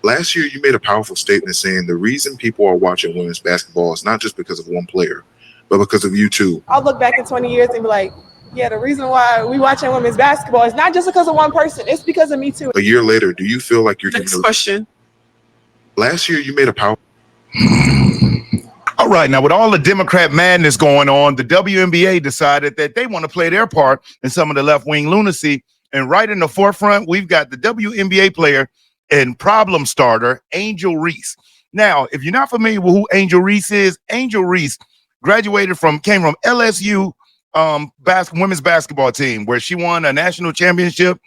Last year, you made a powerful statement saying the reason people are watching women's basketball is not just because of one player, but because of you too. I'll look back in 20 years and be like, yeah, the reason why we watching women's basketball is not just because of one person. It's because of me too. A year later, do you feel like you're Next question. Last year, you made a powerful. All right, now with all the Democrat madness going on, the WNBA decided that they want to play their part in some of the left-wing lunacy. And right in the forefront, we've got the WNBA player and problem starter, Angel Reese. Now, if you're not familiar with who Angel Reese is, Angel Reese came from LSU women's basketball team, where she won a national championship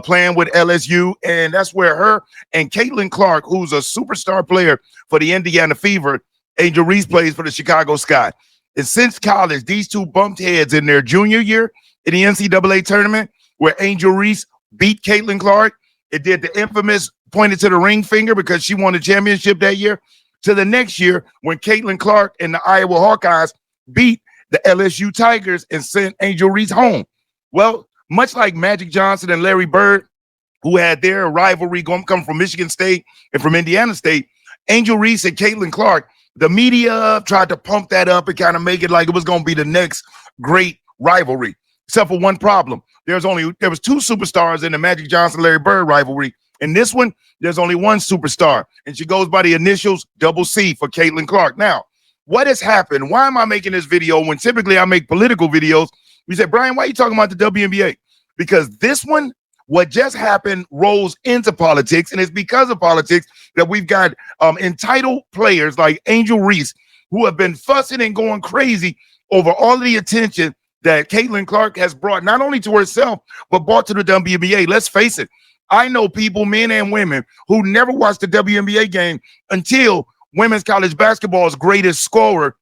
playing with LSU. And that's where her and Caitlin Clark, who's a superstar player for the Indiana Fever, Angel Reese plays for the Chicago Sky. And since college, these two bumped heads in their junior year in the NCAA tournament, where Angel Reese beat Caitlin Clark. It did the infamous pointed to the ring finger because she won the championship that year. To the next year, when Caitlin Clark and the Iowa Hawkeyes beat the LSU Tigers and sent Angel Reese home. Well, much like Magic Johnson and Larry Bird, who had their rivalry come from Michigan State and from Indiana State, Angel Reese and Caitlin Clark, the media tried to pump that up and kind of make it like it was going to be the next great rivalry, except for one problem. There was two superstars in the Magic Johnson-Larry Bird rivalry. In this one, there's only one superstar, and she goes by the initials CC for Caitlin Clark. Now, what has happened? Why am I making this video when typically I make political videos? We said, Brian, why are you talking about the WNBA? Because this one, what just happened, rolls into politics, and it's because of politics that we've got entitled players like Angel Reese who have been fussing and going crazy over all of the attention that Caitlin Clark has brought not only to herself, but brought to the WNBA. Let's face it. I know people, men and women, who never watched the WNBA game until women's college basketball's greatest scorer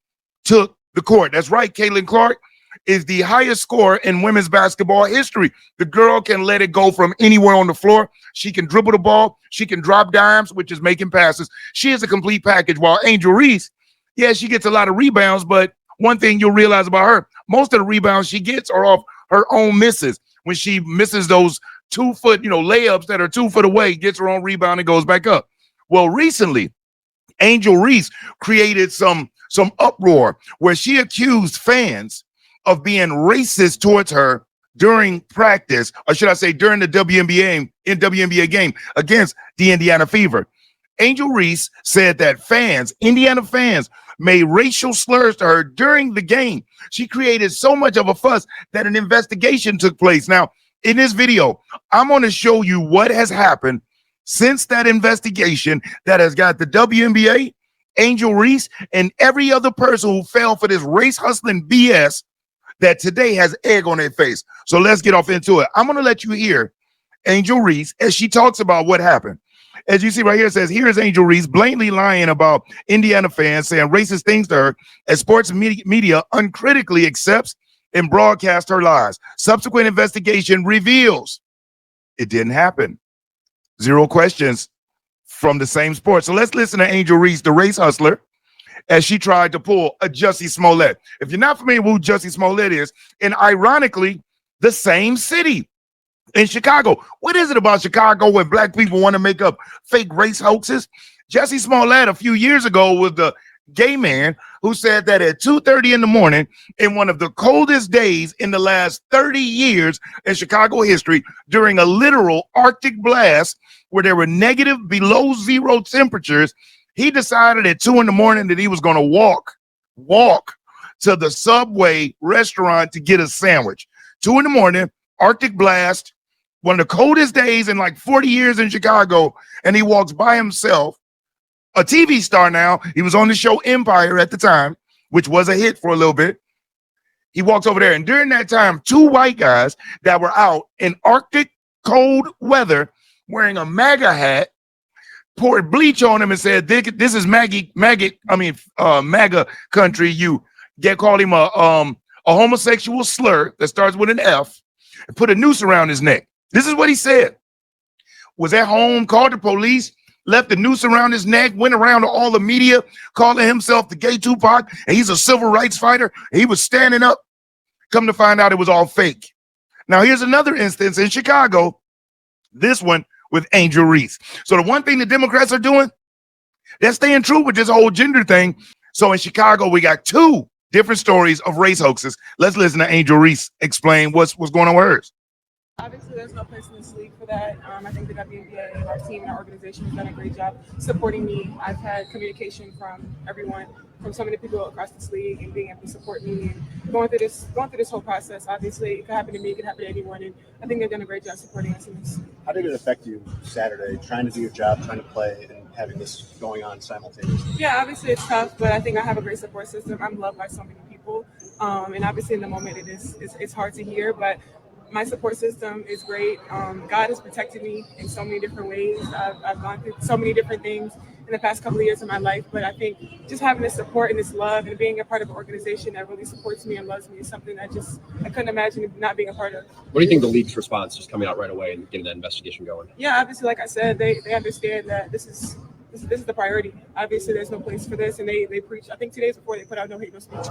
took the court. That's right. Caitlin Clark is the highest scorer in women's basketball history. The girl can let it go from anywhere on the floor. She can dribble the ball. She can drop dimes, which is making passes. She is a complete package. While Angel Reese, yeah, she gets a lot of rebounds, but one thing you'll realize about her, most of the rebounds she gets are off her own misses. When she misses those 2 foot, layups that are 2 foot away, gets her own rebound and goes back up. Well, recently, Angel Reese created some uproar where she accused fans of being racist towards her during practice, or should I say during the WNBA game against the Indiana Fever. Angel Reese said that Indiana fans, made racial slurs to her during the game. She created so much of a fuss that an investigation took place. Now, in this video, I'm going to show you what has happened since that investigation that has got the WNBA, Angel Reese, and every other person who fell for this race hustling BS that today has egg on their face. So let's get off into it. I'm going to let you hear Angel Reese as she talks about what happened. As you see right here, it says, here's Angel Reese blatantly lying about Indiana fans, saying racist things to her as sports media uncritically accepts and broadcasts her lies. Subsequent investigation reveals it didn't happen. 0 questions from the same sport. So let's listen to Angel Reese, the race hustler, as she tried to pull a Jussie Smollett. If you're not familiar with who Jussie Smollett is, and ironically, the same city in Chicago. What is it about Chicago when black people want to make up fake race hoaxes? Jussie Smollett a few years ago was the gay man who said that at 2:30 in the morning, in one of the coldest days in the last 30 years in Chicago history, during a literal Arctic blast where there were negative below zero temperatures, he decided at 2 in the morning that he was going to walk to the Subway restaurant to get a sandwich. 2 in the morning, Arctic blast, one of the coldest days in like 40 years in Chicago, and he walks by himself, a TV star now. He was on the show Empire at the time, which was a hit for a little bit. He walks over there, and during that time, 2 white guys that were out in Arctic cold weather wearing a MAGA hat poured bleach on him and said, this is MAGA country. You called him a homosexual slur that starts with an F, and put a noose around his neck. This is what he said. Was at home, called the police, left the noose around his neck, went around to all the media, calling himself the gay Tupac, and he's a civil rights fighter. He was standing up. Come to find out it was all fake. Now, here's another instance in Chicago. This one with Angel Reese. So the one thing the Democrats are doing, they're staying true with this whole gender thing. So in Chicago, we got two different stories of race hoaxes. Let's listen to Angel Reese explain what's going on with hers. Obviously, there's no place in this league for that. I think the WNBA and our team and our organization has done a great job supporting me. I've had communication from everyone, from so many people across this league, and being able to support me and going through this whole process. Obviously, it could happen to me, it could happen to anyone, and I think they've done a great job supporting us in this. How did it affect you Saturday, trying to do your job, trying to play, and having this going on simultaneously? Yeah, obviously it's tough, but I think I have a great support system. I'm loved by so many people, and obviously in the moment it's hard to hear, but my support system is great. God has protected me in so many different ways. I've gone through so many different things in the past couple of years of my life, but I think just having this support and this love and being a part of an organization that really supports me and loves me is something that I couldn't imagine not being a part of. What do you think the league's response, just coming out right away and getting that investigation going? Yeah, obviously, like I said, they understand that this is the priority. Obviously, there's no place for this, and they preach. I think 2 days before they put out no hate, no speech.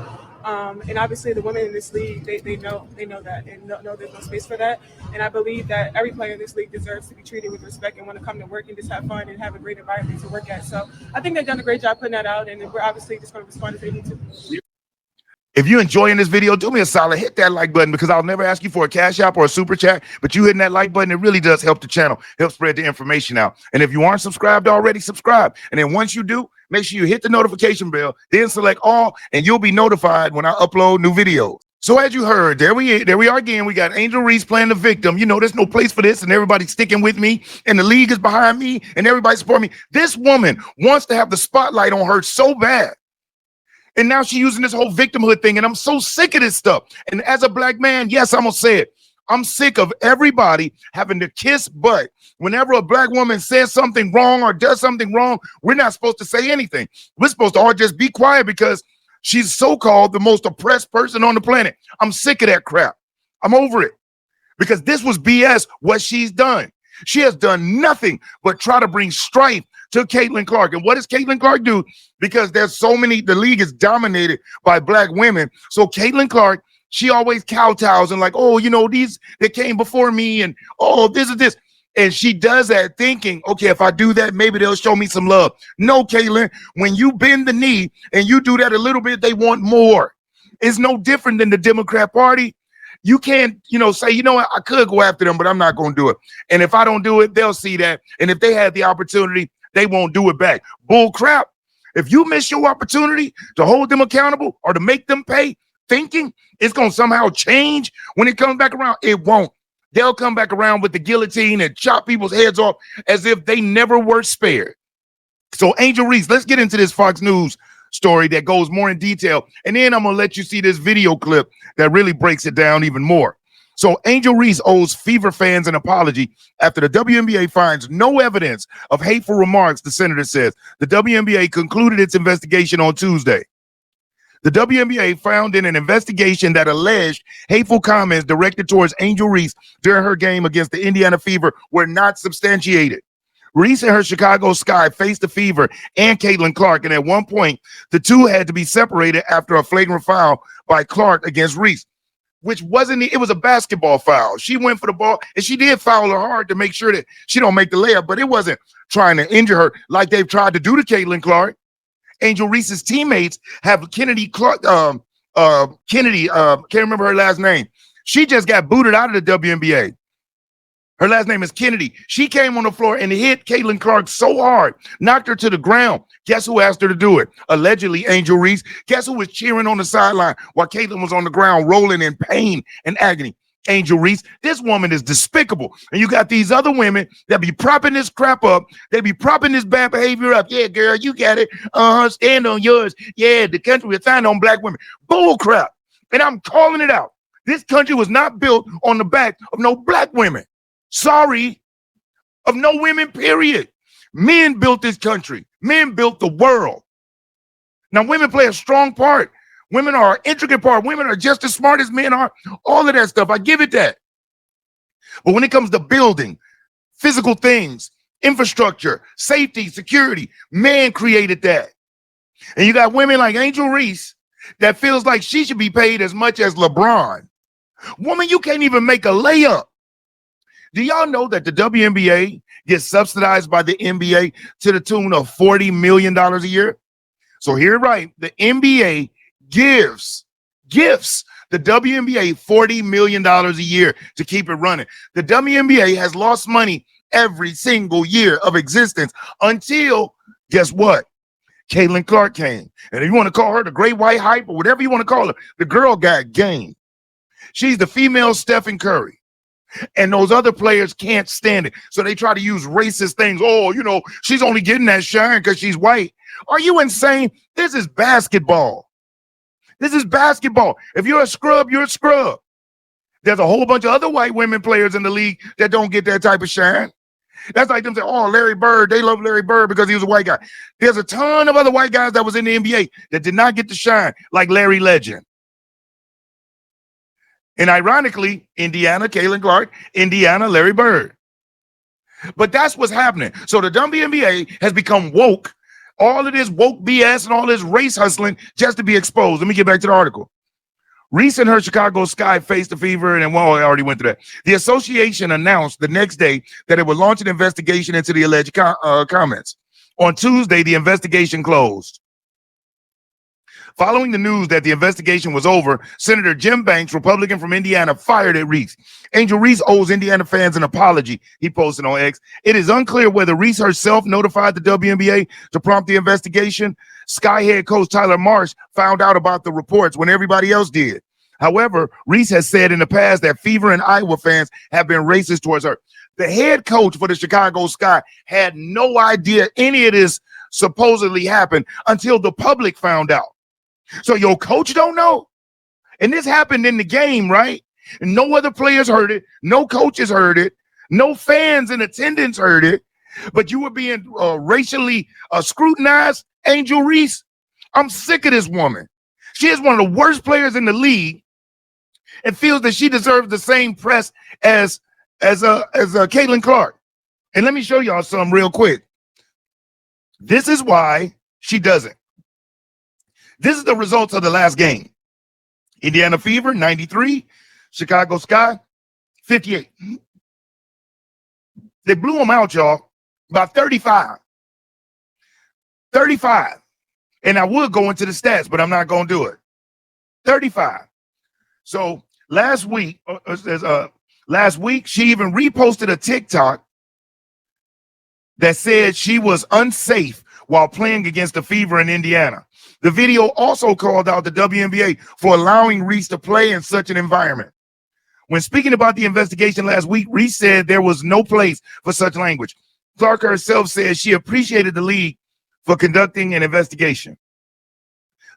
And obviously, the women in this league, they know that, and know there's no space for that. And I believe that every player in this league deserves to be treated with respect and want to come to work and just have fun and have a great environment to work at. So I think they've done a great job putting that out, and we're obviously just going to respond as they need to. If you're enjoying this video, do me a solid, hit that like button, because I'll never ask you for a cash app or a super chat, but you hitting that like button, it really does help the channel, help spread the information out. And if you aren't subscribed already, subscribe. And then once you do, make sure you hit the notification bell, then select all, and you'll be notified when I upload new videos. So as you heard, there we are again. We got Angel Reese playing the victim. You know, there's no place for this, and everybody's sticking with me, and the league is behind me, and everybody support me. This woman wants to have the spotlight on her so bad. And now she's using this whole victimhood thing, and I'm so sick of this stuff. And as a black man, yes, I'm gonna say it. I'm sick of everybody having to kiss butt. Whenever a black woman says something wrong or does something wrong, we're not supposed to say anything. We're supposed to all just be quiet because she's so-called the most oppressed person on the planet. I'm sick of that crap. I'm over it. Because this was BS, what she's done. She has done nothing but try to bring strife to Caitlin Clark. And what does Caitlin Clark do? Because there's so many, the league is dominated by black women. So Caitlin Clark, she always kowtows and like, oh, you know, these that came before me, and oh, this is this. And she does that thinking, okay, if I do that, maybe they'll show me some love. No, Caitlin, when you bend the knee and you do that a little bit, they want more. It's no different than the Democrat Party. You can't, you know, say, you know what, I could go after them, but I'm not going to do it. And if I don't do it, they'll see that. And if they had the opportunity, they won't do it back. Bull crap. If you miss your opportunity to hold them accountable or to make them pay, thinking it's going to somehow change when it comes back around, it won't. They'll come back around with the guillotine and chop people's heads off as if they never were spared. So Angel Reese, let's get into this Fox News story that goes more in detail. And then I'm going to let you see this video clip that really breaks it down even more. So Angel Reese owes Fever fans an apology after the WNBA finds no evidence of hateful remarks, the senator says. The WNBA concluded its investigation on Tuesday. The WNBA found in an investigation that alleged hateful comments directed towards Angel Reese during her game against the Indiana Fever were not substantiated. Reese and her Chicago Sky faced the Fever and Caitlin Clark, and at one point, the two had to be separated after a flagrant foul by Clark against Reese, which wasn't, it was a basketball foul. She went for the ball, and she did foul her hard to make sure that she don't make the layup, but it wasn't trying to injure her like they've tried to do to Caitlin Clark. Angel Reese's teammates have Kennedy Clark, can't remember her last name. She just got booted out of the WNBA. Her last name is Kennedy. She came on the floor and hit Caitlin Clark so hard, knocked her to the ground. Guess who asked her to do it? Allegedly, Angel Reese. Guess who was cheering on the sideline while Caitlin was on the ground rolling in pain and agony? Angel Reese. This woman is despicable. And you got these other women that be propping this crap up. They be propping this bad behavior up. Yeah, girl, you got it. Stand on yours. Yeah, the country is founded on black women. Bull crap. And I'm calling it out. This country was not built on the back of no black women. Sorry, of no women, period. Men built this country. Men built the world. Now, women play a strong part. Women are an intricate part. Women are just as smart as men are. All of that stuff, I give it that. But when it comes to building, physical things, infrastructure, safety, security, man created that. And you got women like Angel Reese that feels like she should be paid as much as LeBron. Woman, you can't even make a layup. Do y'all know that the WNBA gets subsidized by the NBA to the tune of $40 million a year? So here, right, the NBA gives the WNBA $40 million a year to keep it running. The WNBA has lost money every single year of existence until, guess what? Caitlin Clark came. And if you want to call her the great white hype or whatever you want to call her, the girl got game. She's the female Stephen Curry. And those other players can't stand it. So they try to use racist things. Oh, you know, she's only getting that shine because she's white. Are you insane? This is basketball. This is basketball. If you're a scrub, you're a scrub. There's a whole bunch of other white women players in the league that don't get that type of shine. That's like them saying, oh, Larry Bird, they love Larry Bird because he was a white guy. There's a ton of other white guys that was in the NBA that did not get to shine, like Larry Legend. And ironically, Indiana, Caitlin Clark, Indiana, Larry Bird. But that's what's happening. So the WNBA has become woke. All of this woke BS and all this race hustling just to be exposed. Let me get back to the article. Reese and her Chicago Sky faced the fever, and well, I already went through that. The association announced the next day that it would launch an investigation into the alleged comments. On Tuesday, the investigation closed. Following the news that the investigation was over, Senator Jim Banks, Republican from Indiana, fired at Reese. Angel Reese owes Indiana fans an apology, he posted on X. It is unclear whether Reese herself notified the WNBA to prompt the investigation. Sky head coach Tyler Marsh found out about the reports when everybody else did. However, Reese has said in the past that Fever and Iowa fans have been racist towards her. The head coach for the Chicago Sky had no idea any of this supposedly happened until the public found out. So your coach don't know? And this happened in the game, right? And no other players heard it. No coaches heard it. No fans in attendance heard it. But you were being racially scrutinized, Angel Reese. I'm sick of this woman. She is one of the worst players in the league and feels that she deserves the same press as Caitlin Clark. And let me show y'all something real quick. This is why she doesn't. This is the results of the last game. Indiana Fever, 93. Chicago Sky, 58. They blew them out, y'all, by 35. 35. And I would go into the stats, but I'm not going to do it. 35. So last week, she even reposted a TikTok that said she was unsafe while playing against the Fever in Indiana. The video also called out the WNBA for allowing Reese to play in such an environment. When speaking about the investigation last week, Reese said there was no place for such language. Clark herself said she appreciated the league for conducting an investigation.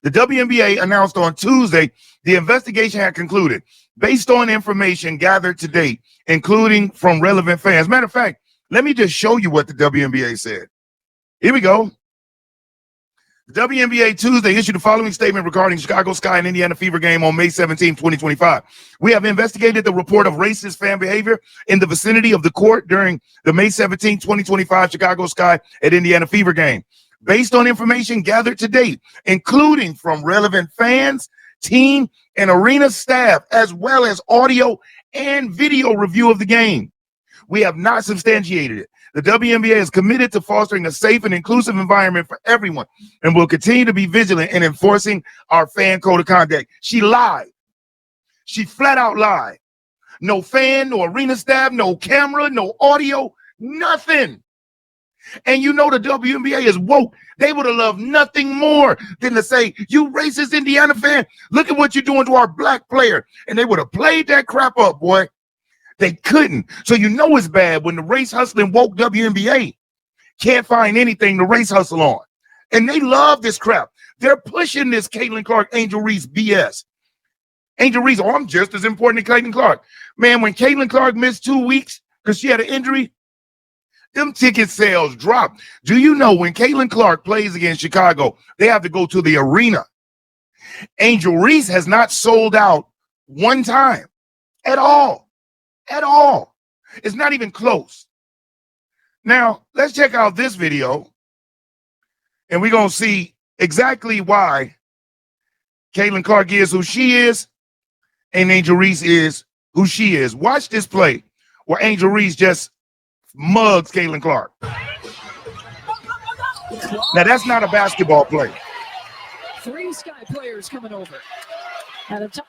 The WNBA announced on Tuesday the investigation had concluded based on information gathered to date, including from relevant fans. Matter of fact, let me just show you what the WNBA said. Here we go. The WNBA Tuesday issued the following statement regarding Chicago Sky and Indiana Fever game on May 17, 2025. We have investigated the report of racist fan behavior in the vicinity of the court during the May 17, 2025 Chicago Sky and Indiana Fever game. Based on information gathered to date, including from relevant fans, team, and arena staff, as well as audio and video review of the game, we have not substantiated it. The WNBA is committed to fostering a safe and inclusive environment for everyone and will continue to be vigilant in enforcing our fan code of conduct. She lied. She flat out lied. No fan, no arena staff, no camera, no audio, nothing. And you know the WNBA is woke. They would have loved nothing more than to say, you racist Indiana fan, look at what you're doing to our black player. And they would have played that crap up, boy. They couldn't. So you know it's bad when the race hustling woke WNBA can't find anything to race hustle on. And they love this crap. They're pushing this Caitlin Clark, Angel Reese BS. Angel Reese, oh, I'm just as important as Caitlin Clark. Man, when Caitlin Clark missed 2 weeks because she had an injury, them ticket sales dropped. Do you know when Caitlin Clark plays against Chicago, they have to go to the arena? Angel Reese has not sold out one time at all. At all. It's not even close. Now, let's check out this video, and we're going to see exactly why Caitlin Clark is who she is and Angel Reese is who she is. Watch this play. where Angel Reese just mugs Caitlin Clark. Now, that's not a basketball play. 3 Sky players coming over. At a top,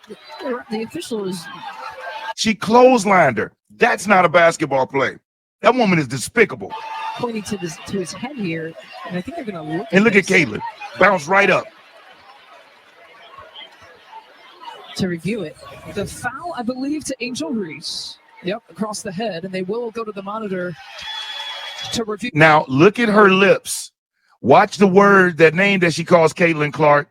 the official is. She clotheslined her. That's not a basketball play. That woman is despicable. Pointing to his head here, and I think they're going to look. And look at Caitlin. Bounce right up. To review it. The foul, I believe, to Angel Reese. Yep, across the head, and they will go to the monitor to review. Now, look at her lips. Watch the word, that name that she calls Caitlin Clark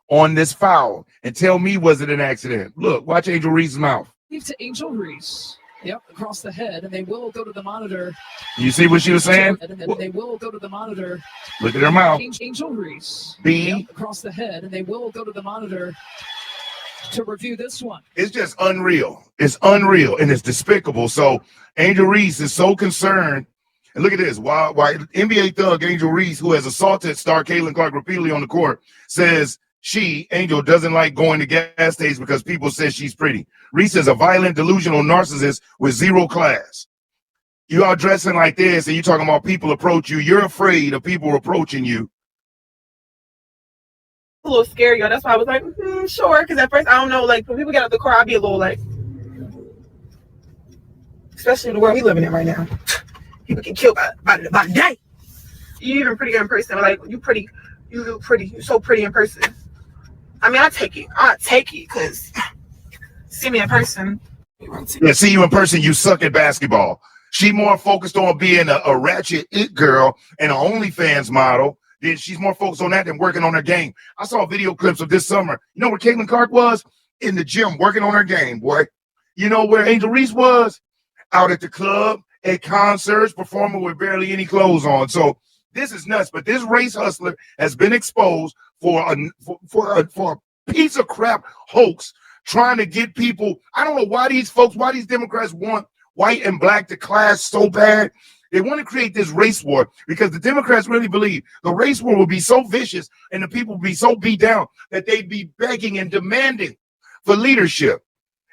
on this foul, and tell me, was it an accident? Look, watch Angel Reese's mouth. To Angel Reese. Yep, across the head, and they will go to the monitor. You see what she was saying? And they will go to the monitor. Look at her mouth. Angel Reese. B. Yep, across the head, and they will go to the monitor to review this one. It's just unreal. It's unreal, and it's despicable. So Angel Reese is so concerned. And look at this. Why NBA thug Angel Reese, who has assaulted star Caitlin Clark repeatedly on the court, says she, Angel, doesn't like going to gas stations because people say she's pretty. Reese is a violent, delusional narcissist with 0 class. You are dressing like this, and you're talking about people approach you. You're afraid of people approaching you. A little scary, y'all. That's why I was like, sure. Because at first, I don't know, like, when people get out the car, I'll be a little like, especially the world we living in right now. People get killed by a day. You even prettier in person. Like, you pretty. You look pretty. You're so pretty in person. I mean, I take it because see me in person. Yeah, see you in person, you suck at basketball. She more focused on being a ratchet it girl and an OnlyFans model. She's more focused on that than working on her game. I saw video clips of this summer. You know where Caitlin Clark was? In the gym, working on her game, boy. You know where Angel Reese was? Out at the club, at concerts, performing with barely any clothes on. So this is nuts. But this race hustler has been exposed for a piece of crap hoax, trying to get people. I don't know why these Democrats want white and black to clash so bad. They want to create this race war because the Democrats really believe the race war will be so vicious and the people will be so beat down that they'd be begging and demanding for leadership.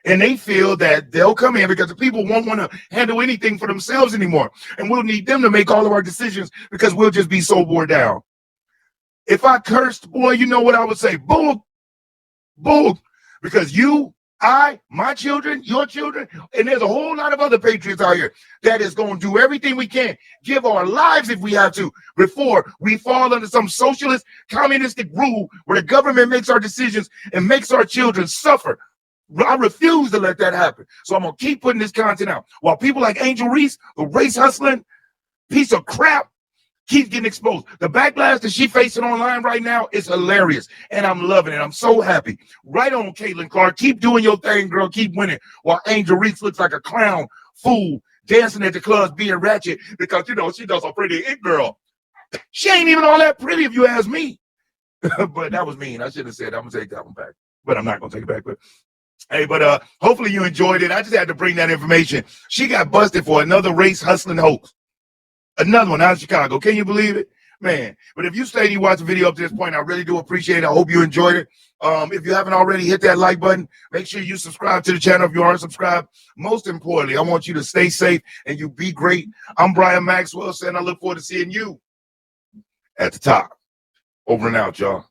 And they feel that they'll come in because the people won't want to handle anything for themselves anymore. And we'll need them to make all of our decisions because we'll just be so wore down. If I cursed, boy, you know what I would say? Boom, boom. Because you, my children, your children, and there's a whole lot of other patriots out here that is going to do everything we can, give our lives if we have to, before we fall under some socialist, communistic rule where the government makes our decisions and makes our children suffer. I refuse to let that happen. So I'm going to keep putting this content out. While people like Angel Reese, the race hustling piece of crap, keeps getting exposed. The backlash that she's facing online right now is hilarious, and I'm loving it. I'm so happy. Right on, Caitlin Clark. Keep doing your thing, girl. Keep winning. While Angel Reese looks like a clown, fool, dancing at the clubs, being ratchet because, you know, she does a pretty it girl. She ain't even all that pretty if you ask me. But that was mean. I should have said I'm going to take that one back. But I'm not going to take it back. But hey, hopefully you enjoyed it. I just had to bring that information. She got busted for another race hustling hoax. Another one out of Chicago. Can you believe it? Man. But if you stayed and you watched the video up to this point, I really do appreciate it. I hope you enjoyed it. If you haven't already, hit that like button. Make sure you subscribe to the channel if you aren't subscribed. Most importantly, I want you to stay safe and you be great. I'm Brian Maxwell, and I look forward to seeing you at the top. Over and out, y'all.